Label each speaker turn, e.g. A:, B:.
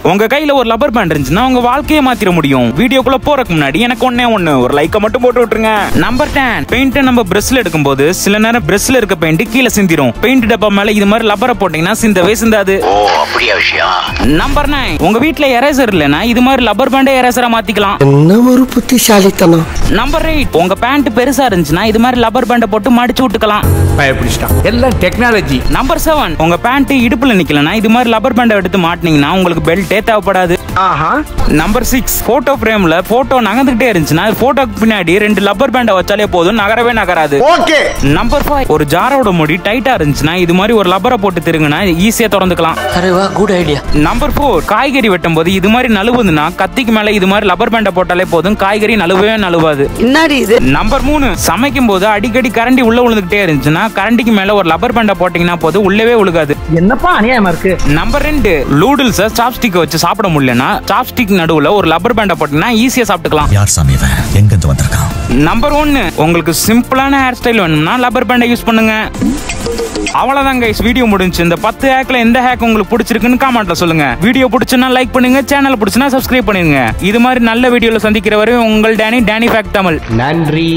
A: உங்க கையில ஒரு லப்பர் பேண்ட் இருந்துச்சுன்னா உங்க வாழ்க்கையை மாத்திர முடியும். வீடியோக்குள்ள போறதுக்கு முன்னாடி எனக்கு ஒண்ணு ஒரு லைக்க மட்டும் போட்டு விட்டுருங்க. நம்பர் 10, பெயிண்ட் நம்ம பிரஷ்ல எடுக்கும்போது சில நேரம் பிரஷ்ல இருக்க பெயிண்ட் கீழே சிந்திரும். பெயிண்ட் டப்பா மேல இது மாதிரி லப்பரை போட்டீங்கன்னா சிந்தவே சிந்தாது.
B: ஓ அப்படியே விஷயம்.
A: நம்பர் 9, உங்க வீட்ல எரேசர் இல்லனா இது மாதிரி லப்பர் பேண்டை எரேசரா மாத்திக்கலாம்.
C: என்ன ஒரு புத்திசாலித்தனம்.
A: நம்பர் 8, உங்க பேண்ட் பெருசா இருந்துச்சுன்னா இது மாதிரி லப்பர் பேண்டை போட்டு மடிச்சு விட்டுக்கலாம்.
D: பயப்பிடிச்சிட்டான். எல்லாம் டெக்னாலஜி.
A: நம்பர் 7, உங்க பேண்ட் இடுப்புல நிக்கலனா இது மாதிரி லப்பர் பேண்டை எடுத்து மாட்டினீங்கன்னா உங்களுக்கு பெல்ட்டே தேவைப்படாது. நம்பர் 6, போட்டோ பிரேம்ல போட்டோ நகர்ந்துகிட்டே இருந்துச்சுன்னா போட்டோக்கு பின்னாடி 2 லப்பர் பேண்டை வச்சாலே போதும், நகரவே நகராது. நம்பர் 5, ஒரு ஜாரோட முடி டைட்டா இருந்துச்சுன்னா இது மாதிரி ஒரு லப்பரை போட்டு திருங்கினா ஈஸியா திறந்துக்கலாம்.
C: Good idea.
A: நம்பர் 4, காய்கறி வெட்டும் போது இது மாதிரி நழுவுதுன்னா கத்திக்கு மேல இது மாதிரி லப்பர் பேண்டை போட்டாலே போதும், காய்கறி நழுவவே நழுவாது. நம்பர் 3, சமைக்கும் போது அடிக்கடி கரண்டி உள்ள விழுந்துகிட்டே இருந்துச்சுன்னா கரண்டிக்கு மேல ஒரு லப்பர் பேண்டை போட்டீங்கன்னா போது உள்ளவே விழுகாது.
D: என்னப்பா அநியாயமா இருக்கு.
A: நம்பர் 2, லூடுல்ஸ் சாப்ஸ்டிக் வச்சு சாப்பிட முடியலன்னா சாப்ஸ்டிக் நடுவுல ஒரு லப்பர் பேண்டை போட்டீங்கன்னா ஈஸியா சாப்பிட்டுக்கலாம்.
B: யார் சாமி இவன்? எங்க இருந்து வந்திருக்கான்?
A: நம்பர் 1, உங்களுக்கு சிம்பிளான ஹேர் ஸ்டைல் வேணும்னா லப்பர் பேண்டை யூஸ் பண்ணுங்க. அவ்வளவுதான் கைஸ், வீடியோ முடிஞ்சு. இந்த 10 ஹேக்ல எந்த ஹேக் உங்களுக்கு பிடிச்சிருக்குன்னு கமெண்ட்ல சொல்லுங்க. வீடியோ பிடிச்சுன்னா லைக் பண்ணுங்க, சேனல் பிடிச்சுன்னா சப்ஸ்கிரைப் பண்ணுங்க. இது மாதிரி நல்ல வீடியோல சந்திக்கிற வரை உங்கள் டேனி ஃபேக்ட் தமிழ்.
D: நன்றி.